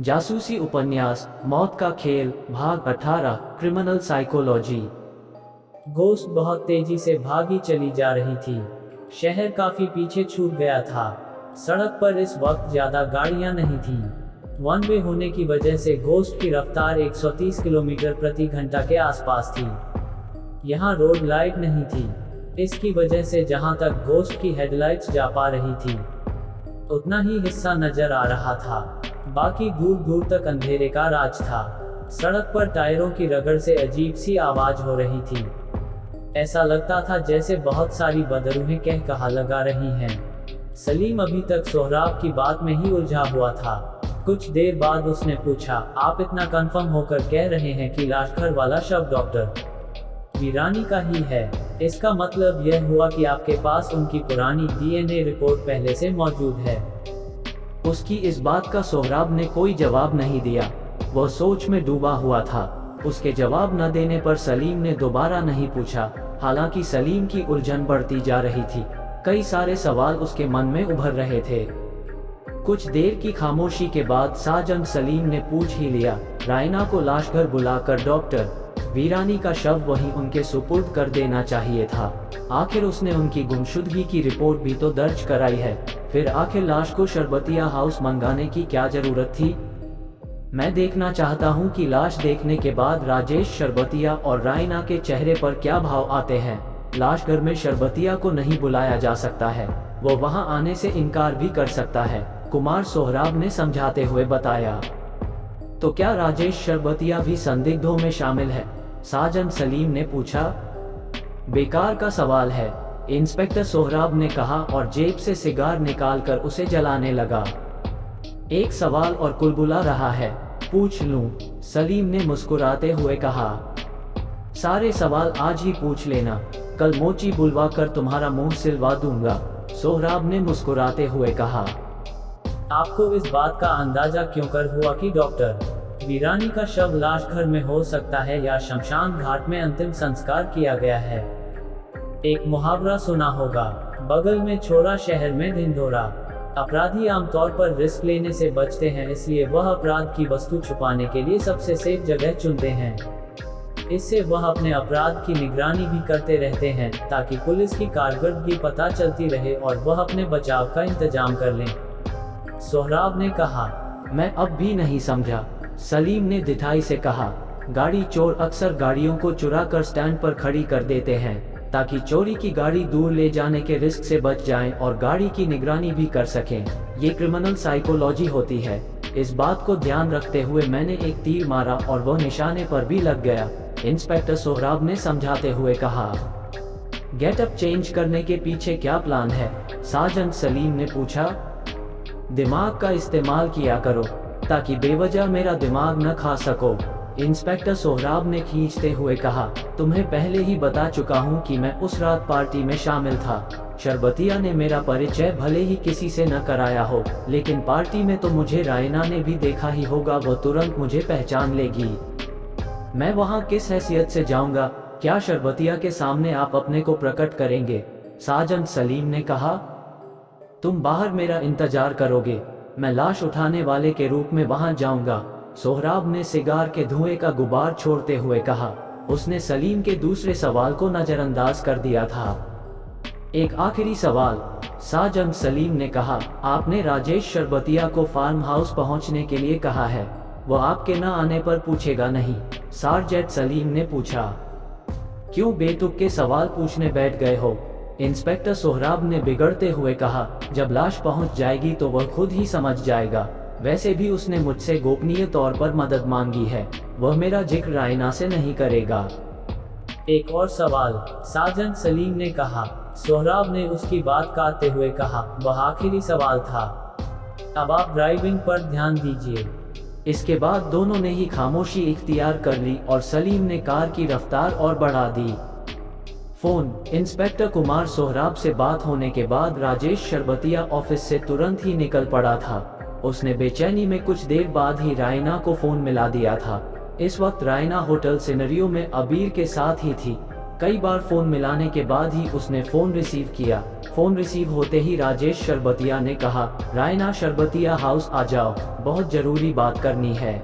जासूसी उपन्यास मौत का खेल भाग 18 क्रिमिनल साइकोलॉजी। गोस्ट बहुत तेजी से भागी चली जा रही थी। शहर काफी पीछे छूट गया था। सड़क पर इस वक्त ज्यादा गाड़ियां नहीं थीं। वन वे होने की वजह से गोस्ट की रफ्तार 130 किलोमीटर प्रति घंटा के आसपास थी। यहाँ रोड लाइट नहीं थी। इसकी वजह से जहाँ तक गोस्ट की हेडलाइट्स जा पा रही थी उतना ही हिस्सा नजर आ रहा था, बाकी दूर दूर तक अंधेरे का राज था। सड़क पर टायरों की रगड़ से अजीब सी आवाज हो रही थी। ऐसा लगता था जैसे बहुत सारी बदरूहें कह कहा लगा रही हैं। सलीम अभी तक सोहराब की बात में ही उलझा हुआ था। कुछ देर बाद उसने पूछा, आप इतना कंफर्म होकर कह रहे हैं कि लाश घर वाला शव डॉक्टर वीरानी का ही है? इसका मतलब यह हुआ कि आपके पास उनकी पुरानी डीएनए रिपोर्ट पहले से मौजूद है? उसकी इस बात का सोहराब ने कोई जवाब नहीं दिया। वह सोच में डूबा हुआ था। उसके जवाब न देने पर सलीम ने दोबारा नहीं पूछा। हालांकि सलीम की उलझन बढ़ती जा रही थी। कई सारे सवाल उसके मन में उभर रहे थे। कुछ देर की खामोशी के बाद साजन सलीम ने पूछ ही लिया, रायना को लाश घर बुलाकर डॉक्टर वीरानी का शव वहीं उनके सुपुर्द कर देना चाहिए था। आखिर उसने उनकी गुमशुदगी की रिपोर्ट भी तो दर्ज कराई है। फिर आखिर लाश को शरबतिया हाउस मंगाने की क्या जरूरत थी? मैं देखना चाहता हूं कि लाश देखने के बाद राजेश शरबतिया और रायना के चेहरे पर क्या भाव आते हैं। लाश घर में शरबतिया को नहीं बुलाया जा सकता है। वो वहां आने से इनकार भी कर सकता है, कुमार सोहराब ने समझाते हुए बताया। तो क्या राजेश शरबतिया भी संदिग्धों में शामिल है? साजन सलीम ने पूछा। बेकार का सवाल है, इंस्पेक्टर सोहराब ने कहा और जेब से सिगार निकालकर उसे जलाने लगा। एक सवाल और कुलबुला रहा है, पूछ लूं? सलीम ने मुस्कुराते हुए कहा। सारे सवाल आज ही पूछ लेना, कल मोची बुलवा कर तुम्हारा मुंह सिलवा दूंगा, सोहराब ने मुस्कुराते हुए कहा। आपको इस बात का अंदाजा क्यों कर हुआ कि डॉक्टर वीरानी का शव लाश घर में हो सकता है या शमशान घाट में अंतिम संस्कार किया गया है? एक मुहावरा सुना होगा, बगल में छोरा शहर में ढिंढोरा। अपराधी आमतौर पर रिस्क लेने से बचते हैं, इसलिए वह अपराध की वस्तु छुपाने के लिए सबसे सेफ जगह चुनते हैं। इससे वह अपने अपराध की निगरानी भी करते रहते हैं ताकि पुलिस की कारकर्दगी पता चलती रहे और वह अपने बचाव का इंतजाम कर लें, सोहराब ने कहा। मैं अब भी नहीं समझा, सलीम ने दिठाई से कहा। गाड़ी चोर अक्सर गाड़ियों को चुरा कर स्टैंड पर खड़ी कर देते हैं ताकि चोरी की गाड़ी दूर ले जाने के रिस्क से बच जाएं और गाड़ी की निगरानी भी कर सकें। ये क्रिमिनल साइकोलॉजी होती है। इस बात को ध्यान रखते हुए मैंने एक तीर मारा और वह निशाने पर भी लग गया, इंस्पेक्टर सोहराब ने समझाते हुए कहा। गेटअप चेंज करने के पीछे क्या प्लान है? साजन सलीम ने पूछा। दिमाग का इस्तेमाल किया करो ताकि बेवजह मेरा दिमाग न खा सको, इंस्पेक्टर सोहराब ने खींचते हुए कहा। तुम्हें पहले ही बता चुका हूं कि मैं उस रात पार्टी में शामिल था। शरबतिया ने मेरा परिचय भले ही किसी से न कराया हो, लेकिन पार्टी में तो मुझे रायना ने भी देखा ही होगा। वह तुरंत मुझे पहचान लेगी। मैं वहां किस हैसियत से जाऊंगा? क्या शरबतिया के सामने आप अपने को प्रकट करेंगे? साजन सलीम ने कहा। तुम बाहर मेरा इंतजार करोगे, मैं लाश उठाने वाले के रूप में वहां जाऊंगा, सोहराब ने सिगार के धुएं का गुबार छोड़ते हुए कहा। उसने सलीम के दूसरे सवाल को नजरअंदाज कर दिया था। एक आखिरी सवाल, साजन सलीम ने कहा। आपने राजेश शरबतिया को फार्म हाउस पहुंचने के लिए कहा है, वह आपके न आने पर पूछेगा नहीं? सार्जेंट सलीम ने पूछा। क्यों बेतुके सवाल पूछने बैठ गए हो? इंस्पेक्टर सोहराब ने बिगड़ते हुए कहा। जब लाश पहुंच जाएगी तो वह खुद ही समझ जाएगा। वैसे भी उसने मुझसे गोपनीय तौर पर मदद मांगी है, वह मेरा जिक्र रायना से नहीं करेगा। एक और सवाल, साजन सलीम ने कहा। सोहराब ने उसकी बात काटते हुए कहा, वह आखिरी सवाल था। अब आप ड्राइविंग पर ध्यान दीजिए। इसके बाद दोनों ने ही खामोशी इख्तियार कर ली और सलीम ने कार की रफ्तार और बढ़ा दी। फोन, इंस्पेक्टर कुमार सोहराब से बात होने के बाद राजेश शरबतिया ऑफिस से तुरंत ही निकल पड़ा था। उसने बेचैनी में कुछ देर बाद ही रायना को फोन मिला दिया था। इस वक्त रायना होटल सिनेरियो में अबीर के साथ ही थी। कई बार फोन मिलाने के बाद ही उसने फोन रिसीव किया। फोन रिसीव होते ही राजेश शरबतिया ने कहा, रायना शरबतिया हाउस आ जाओ, बहुत जरूरी बात करनी है।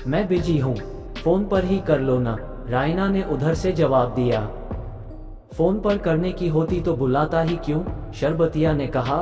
मैं बिजी हूँ, फोन पर ही कर लो ना, रायना ने उधर से जवाब दिया। फोन पर करने की होती तो बुलाता ही क्यों, शरबतिया ने कहा।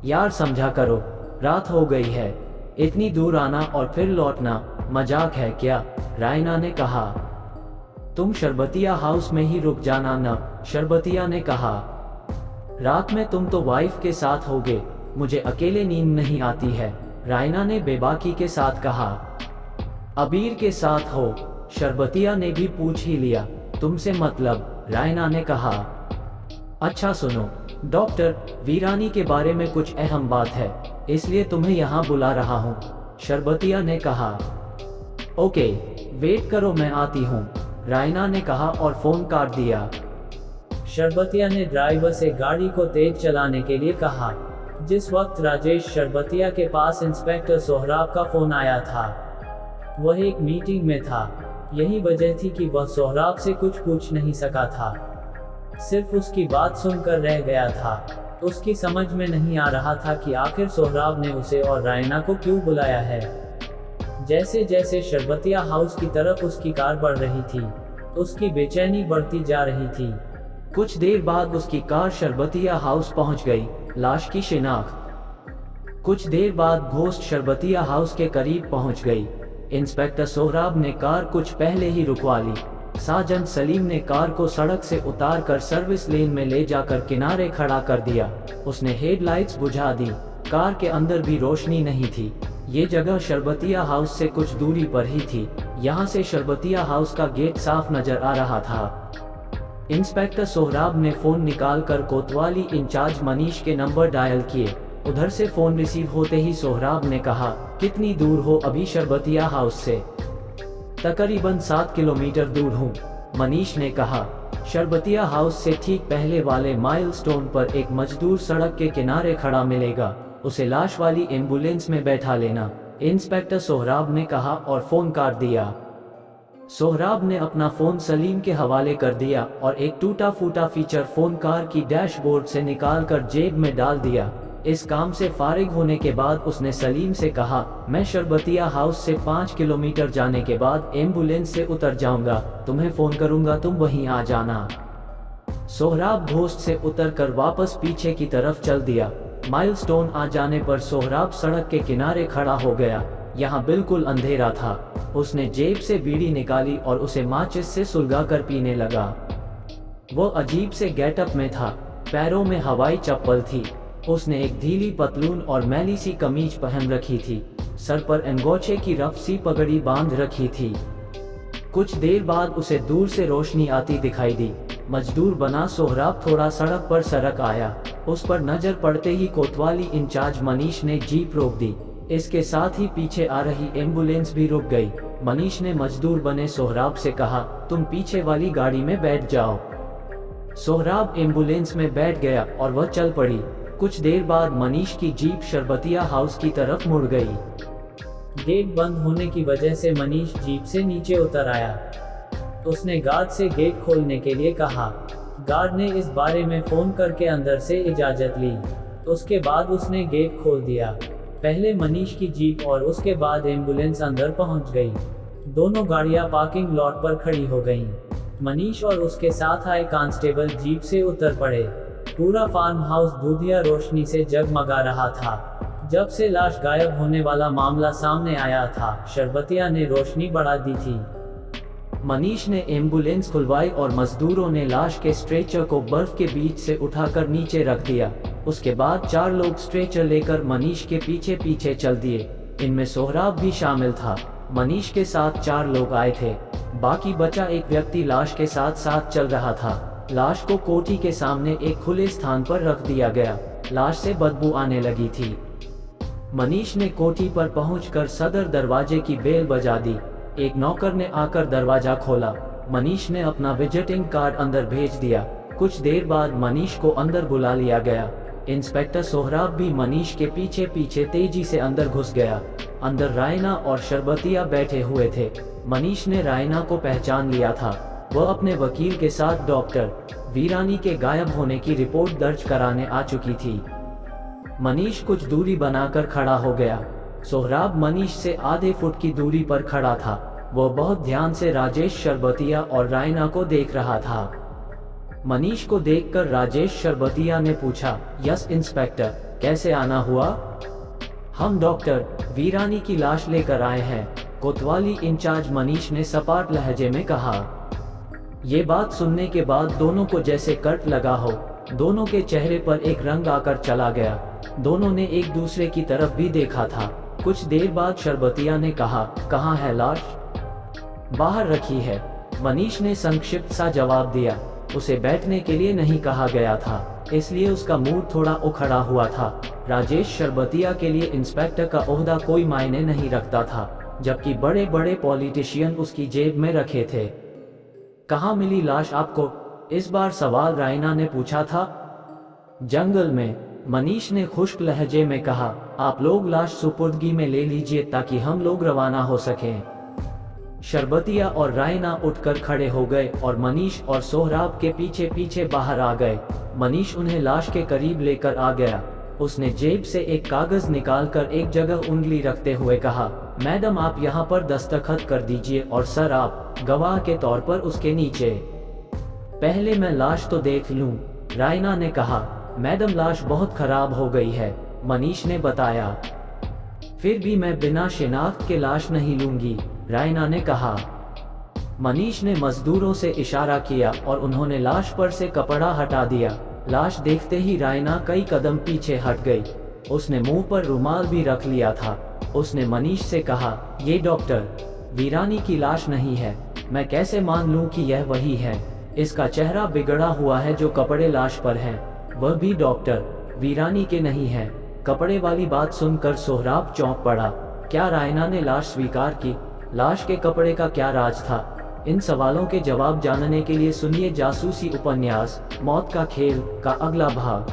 यार समझा करो, रात हो गई है, इतनी दूर आना और फिर लौटना मजाक है क्या, रायना ने कहा। तुम शरबतिया हाउस में ही रुक जाना ना, शरबतिया ने कहा। रात में तुम तो वाइफ के साथ होगे, मुझे अकेले नींद नहीं आती है, रायना ने बेबाकी के साथ कहा। अबीर के साथ हो, शरबतिया ने भी पूछ ही लिया। तुमसे मतलब, रायना ने कहा। अच्छा सुनो, डॉक्टर वीरानी के बारे में कुछ अहम बात है, इसलिए तुम्हें यहाँ बुला रहा हूँ, शरबतिया ने कहा। ओके, वेट करो मैं आती हूँ, रायना ने कहा और फोन काट दिया। शरबतिया ने ड्राइवर से गाड़ी को तेज चलाने के लिए कहा। जिस वक्त राजेश शरबतिया के पास इंस्पेक्टर सोहराब का फोन आया था, वह एक मीटिंग में था। यही वजह थी कि वह सोहराब से कुछ पूछ नहीं सका था, सिर्फ उसकी बात सुनकर रह गया था। उसकी समझ में नहीं आ रहा था कि आखिर सोहराब ने उसे और रायना को क्यों बुलाया है। जैसे जैसे शरबतिया हाउस की तरफ उसकी कार बढ़ रही थी, उसकी बेचैनी बढ़ती जा रही थी। कुछ देर बाद उसकी कार शरबतिया हाउस पहुंच गई। लाश की शिनाख्त। कुछ देर बाद घोस्ट शरबतिया हाउस के करीब पहुंच गई। इंस्पेक्टर सोहराब ने कार कुछ पहले ही रुकवा ली। साजन सलीम ने कार को सड़क से उतारकर सर्विस लेन में ले जाकर किनारे खड़ा कर दिया। उसने हेडलाइट्स बुझा दी। कार के अंदर भी रोशनी नहीं थी। ये जगह शरबतिया हाउस से कुछ दूरी पर ही थी। यहाँ से शरबतिया हाउस का गेट साफ नजर आ रहा था। इंस्पेक्टर सोहराब ने फोन निकालकर कोतवाली इंचार्ज मनीष के नंबर डायल किए। उधर से फोन रिसीव होते ही सोहराब ने कहा, कितनी दूर हो अभी शरबतिया हाउस से? तकरीबन 7 किलोमीटर दूर हूँ, मनीष ने कहा। शरबतिया हाउस से ठीक पहले वाले माइलस्टोन पर एक मजदूर सड़क के किनारे खड़ा मिलेगा, उसे लाश वाली एम्बुलेंस में बैठा लेना, इंस्पेक्टर सोहराब ने कहा और फोन काट दिया। सोहराब ने अपना फोन सलीम के हवाले कर दिया और एक टूटा फूटा फीचर फोन कार की डैशबोर्ड से निकालकर जेब में डाल दिया। इस काम से फारिग होने के बाद उसने सलीम से कहा, मैं शरबतिया हाउस से 5 किलोमीटर जाने के बाद एम्बुलेंस से उतर जाऊंगा, तुम्हें फोन करूंगा, तुम वहीं आ जाना। सोहराब घोस्ट से उतरकर वापस पीछे की तरफ चल दिया। माइलस्टोन आ जाने पर सोहराब सड़क के किनारे खड़ा हो गया। यहाँ बिल्कुल अंधेरा था। उसने जेब से बीड़ी निकाली और उसे माचिस से सुलगाकर पीने लगा। वो अजीब से गेटअप में था। पैरों में हवाई चप्पल थी। उसने एक ढीली पतलून और मैली सी कमीज पहन रखी थी। सर पर अंगोछे की रफ सी पगड़ी बांध रखी थी। कुछ देर बाद उसे दूर से रोशनी आती दिखाई दी। मजदूर बना सोहराब थोड़ा सड़क पर सरक आया। उस पर नजर पड़ते ही कोतवाली इंचार्ज मनीष ने जीप रोक दी। इसके साथ ही पीछे आ रही एम्बुलेंस भी रुक गई। मनीष ने मजदूर बने सोहराब से कहा, तुम पीछे वाली गाड़ी में बैठ जाओ। सोहराब एम्बुलेंस में बैठ गया और वह चल पड़ी। कुछ देर बाद मनीष की जीप शरबतिया हाउस की तरफ मुड़ गई। गेट बंद होने की वजह से मनीष जीप से नीचे उतर आया। उसने गार्ड से गेट खोलने के लिए कहा। गार्ड ने इस बारे में फोन करके अंदर से इजाजत ली। उसके बाद उसने गेट खोल दिया। पहले मनीष की जीप और उसके बाद एम्बुलेंस अंदर पहुंच गई। दोनों गाड़ियां पार्किंग लॉट पर खड़ी हो गईं। मनीष और उसके साथ आए कांस्टेबल जीप से उतर पड़े। पूरा फार्म हाउस दूधिया रोशनी से जगमगा रहा था। जब से लाश गायब होने वाला मामला सामने आया था, शरबतिया ने रोशनी बढ़ा दी थी। मनीष ने एम्बुलेंस खुलवाई और मजदूरों ने लाश के स्ट्रेचर को बर्फ के बीच से उठाकर नीचे रख दिया। उसके बाद 4 लोग स्ट्रेचर लेकर मनीष के पीछे पीछे चल दिए। इनमें सोहराब भी शामिल था। मनीष के साथ 4 लोग आए थे। बाकी बचा एक व्यक्ति लाश के साथ साथ चल रहा था। लाश को कोठी के सामने एक खुले स्थान पर रख दिया गया। लाश से बदबू आने लगी थी। मनीष ने कोठी पर पहुंचकर सदर दरवाजे की बेल बजा दी। एक नौकर ने आकर दरवाजा खोला। मनीष ने अपना विजिटिंग कार्ड अंदर भेज दिया। कुछ देर बाद मनीष को अंदर बुला लिया गया। इंस्पेक्टर सोहराब भी मनीष के पीछे पीछे तेजी से अंदर घुस गया। अंदर रायना और शरबतिया बैठे हुए थे। मनीष ने रायना को पहचान लिया था। वह अपने वकील के साथ डॉक्टर वीरानी के गायब होने की रिपोर्ट दर्ज कराने आ चुकी थी। मनीष कुछ दूरी बनाकर खड़ा हो गया। सोहराब मनीष से आधे फुट की दूरी पर खड़ा था। वह बहुत ध्यान से राजेश शरबतिया और रायना को देख रहा था। मनीष को देखकर राजेश शरबतिया ने पूछा, यस इंस्पेक्टर, कैसे आना हुआ? हम डॉक्टर वीरानी की लाश लेकर आए हैं, कोतवाली इंचार्ज मनीष ने सपाट लहजे में कहा। ये बात सुनने के बाद दोनों को जैसे कट लगा हो। दोनों के चेहरे पर एक रंग आकर चला गया। दोनों ने एक दूसरे की तरफ भी देखा था। कुछ देर बाद शरबतिया ने कहा, कहाँ है लाश? बाहर रखी है, मनीष ने संक्षिप्त सा जवाब दिया। उसे बैठने के लिए नहीं कहा गया था, इसलिए उसका मूड थोड़ा उखड़ा हुआ था। राजेश शरबतिया के लिए इंस्पेक्टर का ओहदा कोई मायने नहीं रखता था, जबकि बड़े बड़े पॉलिटिशियन उसकी जेब में रखे थे। कहाँ मिली लाश आपको? इस बार सवाल रायना ने पूछा था। जंगल में, मनीष ने खुश्क लहजे में कहा। आप लोग लाश सुपुर्दगी में ले लीजिए ताकि हम लोग रवाना हो सकें। शरबतिया और रायना उठकर खड़े हो गए और मनीष और सोहराब के पीछे पीछे बाहर आ गए। मनीष उन्हें लाश के करीब लेकर आ गया। उसने जेब से एक कागज निकालकर एक जगह उंगली रखते हुए कहा, मैडम आप यहाँ पर दस्तखत कर दीजिए और सर आप गवाह के तौर पर उसके नीचे। पहले मैं लाश तो देख लूं, रायना ने कहा। मैडम लाश बहुत खराब हो गई है, मनीष ने बताया। फिर भी मैं बिना शिनाख्त के लाश नहीं लूंगी, रायना ने कहा। मनीष ने मजदूरों से इशारा किया और उन्होंने लाश पर से कपड़ा हटा दिया। लाश देखते ही रायना कई कदम पीछे हट गई। उसने मुंह पर रुमाल भी रख लिया था। उसने मनीष से कहा, ये डॉक्टर वीरानी की लाश नहीं है, मैं कैसे मान लूं कि यह वही है? इसका चेहरा बिगड़ा हुआ है जो कपड़े लाश पर हैं, वह भी डॉक्टर वीरानी के नहीं है। कपड़े वाली बात सुनकर सोहराब चौंक पड़ा। क्या रायना ने लाश स्वीकार की? लाश के कपड़े का क्या राज था? इन सवालों के जवाब जानने के लिए सुनिए जासूसी उपन्यास मौत का खेल का अगला भाग।